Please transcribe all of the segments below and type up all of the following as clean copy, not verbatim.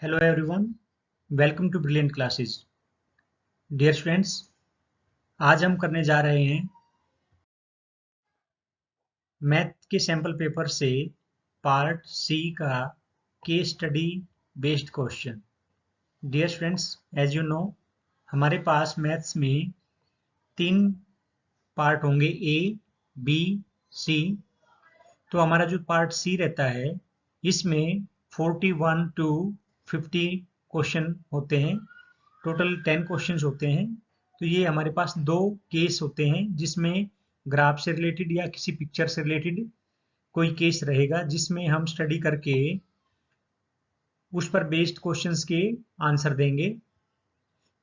Hello everyone, welcome to Brilliant Classes. Dear students, आज हम करने जा रहे हैं मैथ के सैम्पल पेपर से पार्ट सी का case study based question. Dear students, as you know हमारे पास मैथ्स में 3 पार्ट होंगे, ए, बी, सी. तो हमारा जो पार्ट सी रहता है इसमें 41 टू 50 क्वेश्चन होते हैं. टोटल 10 क्वेश्चंस होते हैं. तो ये हमारे पास 2 केस होते हैं जिसमें ग्राफ से रिलेटेड या किसी पिक्चर से रिलेटेड कोई केस रहेगा जिसमें हम स्टडी करके उस पर बेस्ड क्वेश्चंस के आंसर देंगे.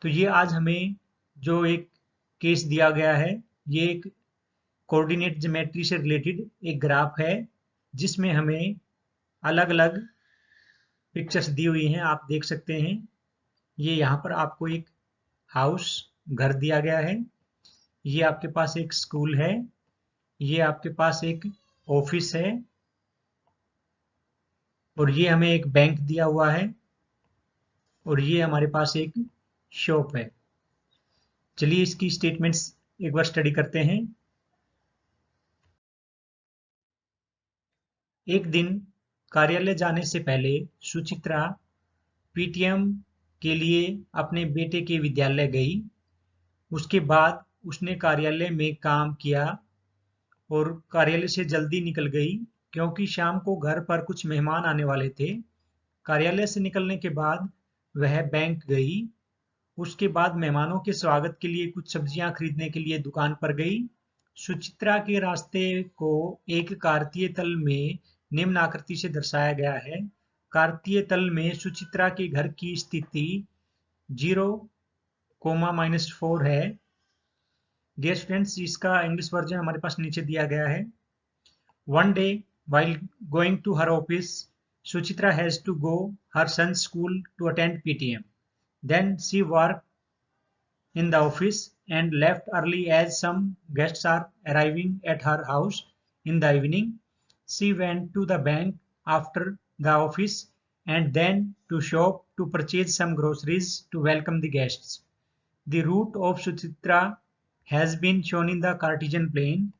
तो ये आज हमें जो एक केस दिया गया है ये एक कोऑर्डिनेट ज्योमेट्री से रिलेटेड एक ग्राफ है जिसमें हमें अलग अलग पिक्चर्स दी हुई हैं. आप देख सकते हैं ये यहाँ पर आपको एक हाउस घर दिया गया है, ये आपके पास एक स्कूल है, ये आपके पास एक ऑफिस है और ये हमें एक बैंक दिया हुआ है और ये हमारे पास एक शॉप है. चलिए इसकी स्टेटमेंट्स एक बार स्टडी करते हैं. एक दिन कार्यालय जाने से पहले सुचित्रा पीटीएम के लिए अपने बेटे के विद्यालय गई. उसके बाद उसने कार्यालय में काम किया और कार्यालय से जल्दी निकल गई क्योंकि शाम को घर पर कुछ मेहमान आने वाले थे. कार्यालय से निकलने के बाद वह बैंक गई. उसके बाद मेहमानों के स्वागत के लिए कुछ सब्जियां खरीदने के लिए दुकान पर गई. सुचित्रा के रास्ते को एक कार्तीय तल में निम्न आकृति से दर्शाया गया है. कार्तीय तल में सुचित्रा के घर की स्थिति 0, -4 है. डियर स्टूडेंट्स, इसका इंग्लिश वर्जन हमारे पास नीचे दिया गया है. One day, while going to her office, Suchitra has to go her son's school to attend PTM. Then she worked in the office and left early as some guests are arriving at her house in the evening. She went to the bank after the office and then to shop to purchase some groceries to welcome the guests. The route of Suchitra has been shown in the Cartesian plane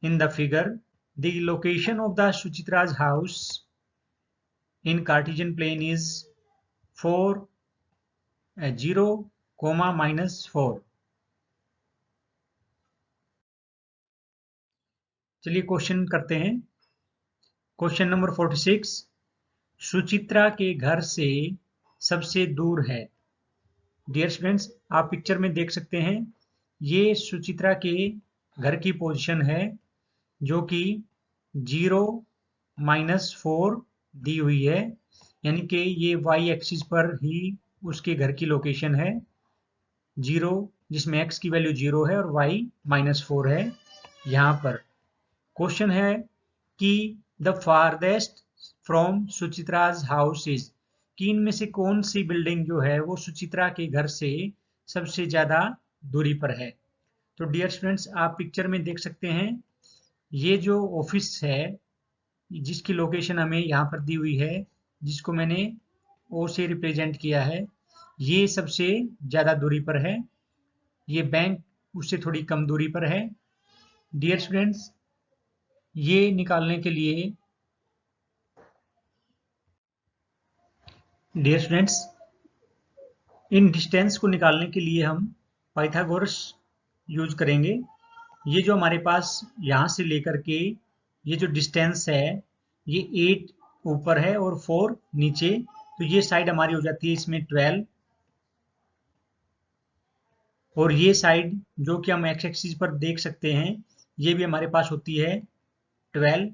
in the figure. The location of the Suchitra's house in Cartesian plane is 4, 0, -4. चलिए question करते हैं. Question number 46, Suchitra के घर से सबसे दूर है. Dear students, आप पिक्चर में देख सकते हैं ये सुचित्रा के घर की पोजीशन है जो कि 0, -4 दी हुई है, यानी कि ये y एक्सिस पर ही उसके घर की लोकेशन है. 0 जिसमें x की वैल्यू 0 है और y -4 है. यहाँ पर क्वेश्चन है कि the farthest from Suchitra's house is, कि इनमें से कौन सी बिल्डिंग जो है वो सुचित्रा के घर से सबसे ज्यादा दूरी पर है. तो डियर स्टूडेंट्स, आप पिक्चर में देख सकते हैं ये जो ऑफिस है जिसकी लोकेशन हमें यहाँ पर दी हुई है, जिसको मैंने ओ से रिप्रेजेंट किया है, ये सबसे ज़्यादा दूरी पर है. ये बैंक उससे थोड़ी कम दूरी पर है. डियर स्टूडेंट्स, ये निकालने के लिए इन डिस्टेंस को निकालने के लिए हम पाइथागोरस यूज करेंगे. ये जो हमारे पास यहाँ से लेकर के ये जो डिस्टेंस है ये 8 ऊपर है और 4 नीचे, तो ये साइड हमारी हो जाती है इसमें 12 और ये साइड जो कि हम एक्स एक्सिस पर देख सकते हैं ये भी हमारे पास होती है 12.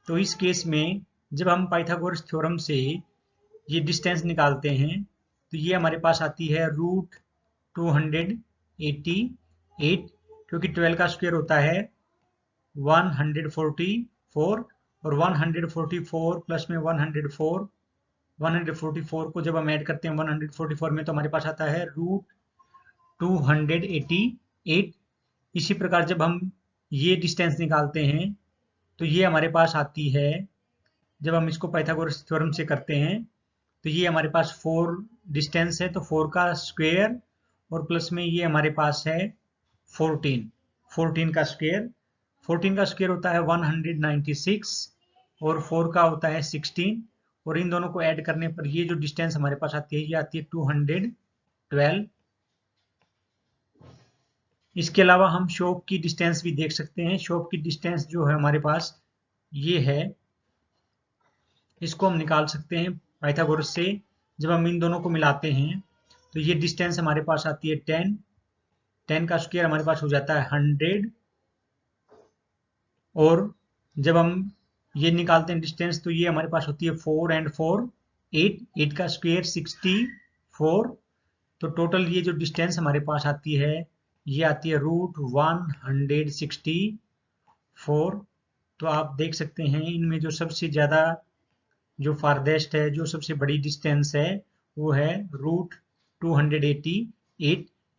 तो इस केस में जब हम पाइथागोरस थ्योरम से ये डिस्टेंस निकालते हैं तो ये हमारे पास आती है √288, क्योंकि 12 का स्क्वायर होता है 144 और 144 प्लस में 144 को जब हम ऐड करते हैं 144 में तो हमारे पास आता है √288. इसी प्रकार जब हम ये डिस्टेंस निकालते हैं तो ये हमारे पास आती है, जब हम इसको पाइथागोरस थ्योरम से करते हैं तो ये हमारे पास 4 डिस्टेंस है, तो 4 का स्क्वायर और प्लस में ये हमारे पास है 14 का स्क्वायर। 14 का स्क्वायर होता है 196 और 4 का होता है 16, और इन दोनों को ऐड करने पर ये जो डिस्टेंस हमारे पास आती है ये आती है 212। इसके अलावा हम शॉप की डिस्टेंस भी देख सकते हैं। शॉप की डिस्टेंस जो है हमारे पास ये है, इसको हम निकाल सकते हैं पाइथागोरस से। जब हम इन दोनों को मिलाते हैं तो ये डिस्टेंस हमारे पास आती है 10 का स्क्वायर हमारे पास हो जाता है 100, और जब हम ये निकालते हैं डिस्टेंस तो ये हमारे पास होती है 4 एंड 4 8 का स्क्वायर 64। तो टोटल ये जो डिस्टेंस हमारे पास आती है ये आती है √164। तो आप देख सकते हैं इनमें जो सबसे ज़्यादा जो फारदेस्ट है, जो सबसे बड़ी डिस्टेंस है वो है √288।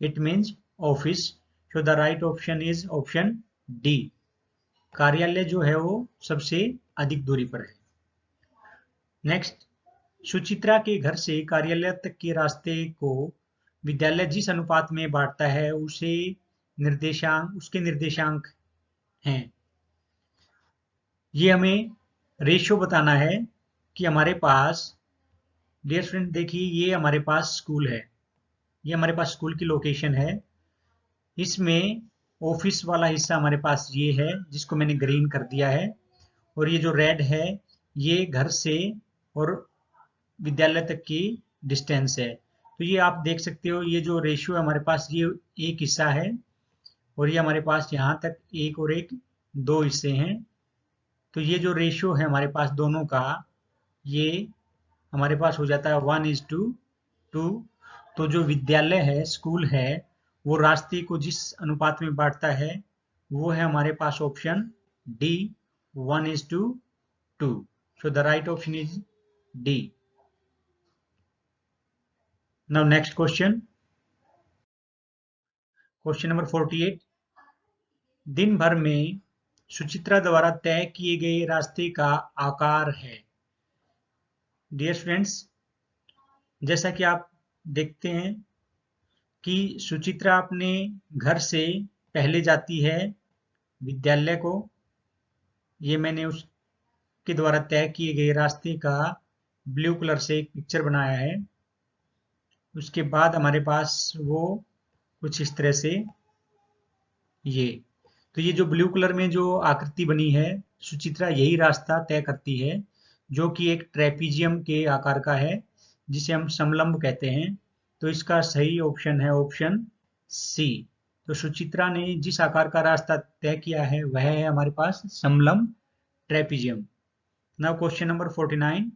It means office. So the right option is option D. कार्यालय जो है वो सबसे अधिक दूरी पर है। नेक्स्ट, सुचित्रा के घर से कार्यालय तक के रास्ते को विद्यालय जिस अनुपात में बांटता है उसके निर्देशांक हैं। ये हमें रेशियो बताना है कि हमारे पास, डियर फ्रेंड देखिए ये हमारे पास स्कूल है, ये हमारे पास स्कूल की लोकेशन है। इसमें ऑफिस वाला हिस्सा हमारे पास ये है जिसको मैंने ग्रीन कर दिया है, और ये जो रेड है ये घर से और विद्यालय तक की डिस्टेंस है। तो ये आप देख सकते हो ये जो रेशियो है हमारे पास ये एक हिस्सा है, और ये हमारे पास यहाँ तक एक और एक 2 हिस्से हैं। तो ये जो रेशियो है हमारे पास दोनों का ये हमारे पास हो जाता है 1:2। तो जो विद्यालय है, स्कूल है, वो रास्ते को जिस अनुपात में बांटता है वो है हमारे पास option D 1:2। So the right option is D. Now next question number 48। दिन भर में सुचित्रा द्वारा तय किए गए रास्ते का आकार है। डियर स्टूडेंट्स, जैसा कि आप देखते हैं कि सुचित्रा अपने घर से पहले जाती है विद्यालय को। ये मैंने उसके द्वारा तय किए गए रास्ते का ब्लू कलर से एक पिक्चर बनाया है। उसके बाद हमारे पास वो कुछ इस तरह से तो ये जो ब्लू कलर में जो आकृति बनी है, सुचित्रा यही रास्ता तय करती है जो कि एक ट्रेपीजियम के आकार का है जिसे हम समलंब कहते हैं। तो इसका सही ऑप्शन है ऑप्शन सी। तो सुचित्रा ने जिस आकार का रास्ता तय किया है वह है हमारे पास समलंब, ट्रेपीजियम। Now question number 49।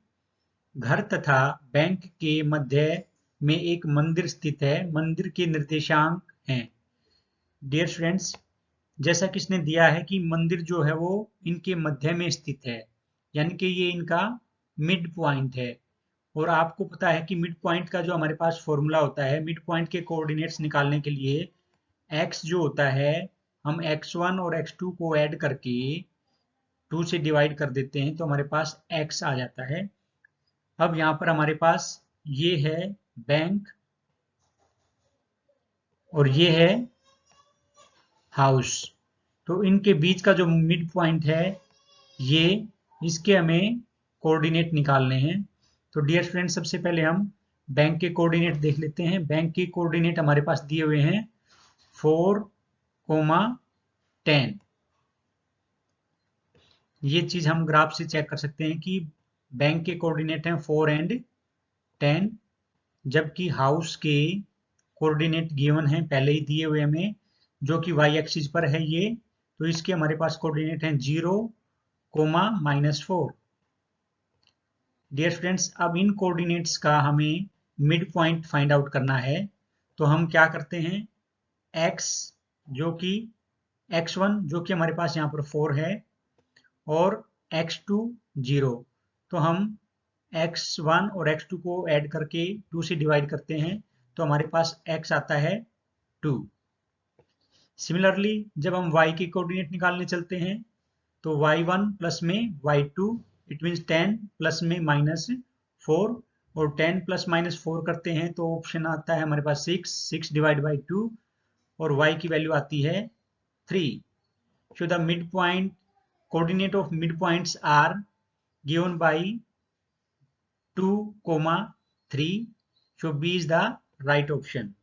घर तथा बैंक के मध्य में एक मंदिर स्थित है, मंदिर के निर्देशांक हैं। डियर स्टूडेंट्स, जैसा कि इसने दिया है कि मंदिर जो है वो इनके मध्य में स्थित है, यानी कि ये इनका मिड पॉइंट है। और आपको पता है कि मिड पॉइंट का जो हमारे पास फॉर्मूला होता है, मिड पॉइंट के कोऑर्डिनेट्स निकालने के लिए x जो होता है हम x1 और x2 को ऐड करके 2 से डिवाइड कर देते हैं तो हमारे पास x आ जाता है। अब यहाँ पर हमारे पास ये है बैंक और ये है हाउस। तो इनके बीच का जो मिड पॉइंट है ये, इसके हमें कोऑर्डिनेट निकालने हैं। तो डियर फ्रेंड्स, सबसे पहले हम बैंक के कोऑर्डिनेट देख लेते हैं। बैंक के कोऑर्डिनेट हमारे पास दिए हुए हैं 4, 10। ये चीज हम ग्राफ से चेक कर सकते हैं कि बैंक के कोऑर्डिनेट हैं 4 एंड 10, जबकि हाउस के कोऑर्डिनेट गिवन हैं पहले ही दिए हुए हमें, जो कि y एक्सिस पर है ये। तो इसके हमारे पास कोऑर्डिनेट हैं 0, -4। डियर स्टूडेंट्स, अब इन कोऑर्डिनेट्स का हमें मिड पॉइंट फाइंड आउट करना है। तो हम क्या करते हैं, x जो कि x1 जो कि हमारे पास यहाँ पर 4 है और x2 0। तो हम x1 और x2 को ऐड करके 2 से डिवाइड करते हैं तो हमारे पास x आता है 2। सिमिलरली जब हम y के कोऑर्डिनेट निकालने चलते हैं तो y1 प्लस में y2 इट मीन्स 10 प्लस में -4 और 10 प्लस माइनस 4 करते हैं तो ऑप्शन आता है हमारे पास 6 डिवाइड बाई 2 और y की वैल्यू आती है 3। So the midpoint coordinate of midpoints are given by 2, 3. So B is the right option.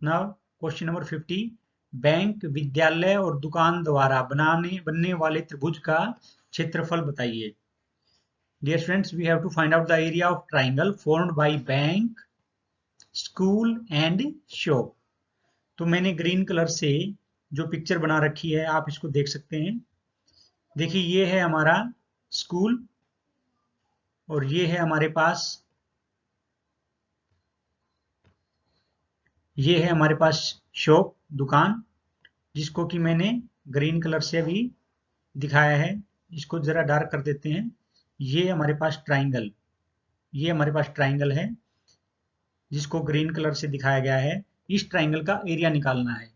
Now question number 50. Bank, विद्यालय और दुकान द्वारा बनने वाले त्रिभुज का क्षेत्रफल बताइए। Dear friends, we have to find out the area of triangle formed by bank, school and shop. तो मैंने ग्रीन कलर से जो पिक्चर बना रखी है आप इसको देख सकते हैं। देखिए ये है हमारा स्कूल और ये है हमारे पास शॉप, दुकान, जिसको कि मैंने ग्रीन कलर से अभी दिखाया है। इसको जरा डार्क कर देते हैं। ये हमारे पास ट्राइंगल है जिसको ग्रीन कलर से दिखाया गया है। इस ट्राइंगल का एरिया निकालना है।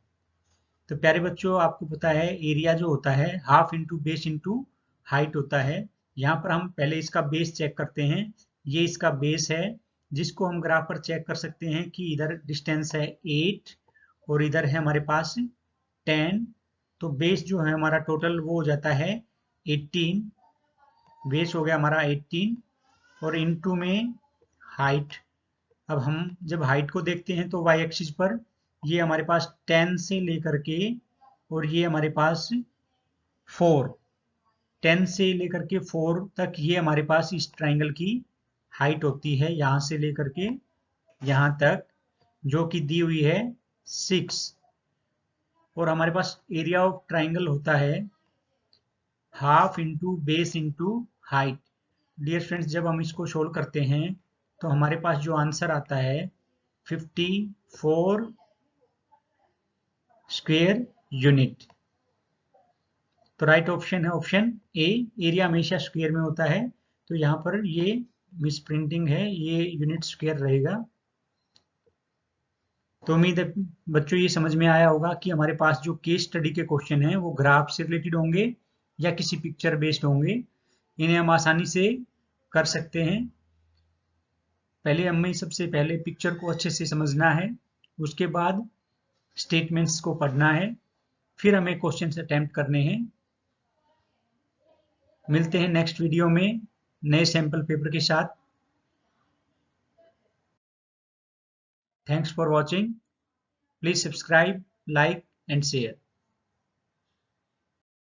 तो प्यारे बच्चों, आपको पता है एरिया जो होता है half into base into height होता है। यहाँ पर हम पहले इसका बेस चेक करते हैं। ये इसका बेस है जिसको हम ग्राफ पर चेक कर सकते हैं कि इधर डिस्टेंस है 8 और इधर है हमारे पास 10। तो बेस जो है हमारा टोटल वो हो जाता है 18। बेस हो गया हमारा 18 और इनटू में हाइट। अब हम जब हाइट को देखते हैं तो वाई एक्सिस पर ये हमारे पास 10 से लेकर के और ये हमारे पास 4, 10 से लेकर के 4 तक ये हमारे पास इस ट्राइंगल की हाइट होती है, यहां से लेकर के यहां तक, जो कि दी हुई है 6। और हमारे पास एरिया ऑफ ट्राइंगल होता है half into base into height. Dear friends, जब हम इसको सोल्व करते हैं तो हमारे पास जो आंसर आता है 54 स्क्वायर यूनिट। तो राइट ऑप्शन है ऑप्शन ए। एरिया हमेशा स्क्वायर में होता है, तो यहाँ पर ये मिस प्रिंटिंग है, ये यूनिट स्क्वायर रहेगा। तो उम्मीद है बच्चों ये समझ में आया होगा कि हमारे पास जो केस स्टडी के क्वेश्चन हैं वो ग्राफ से रिलेटेड होंगे या किसी पिक्चर बेस्ड होंगे। इन्हें हम आसानी से कर सकते हैं। पहले हमें सबसे पहले पिक्चर को अच्छे से समझना है, उसके बाद स्टेटमेंट्स को पढ़ना है, फिर हमें क्वेश्चन अटेम्प्ट करने हैं। मिलते हैं नेक्स्ट वीडियो में नए सैंपल पेपर के साथ। Thanks for watching. Please subscribe, like and share.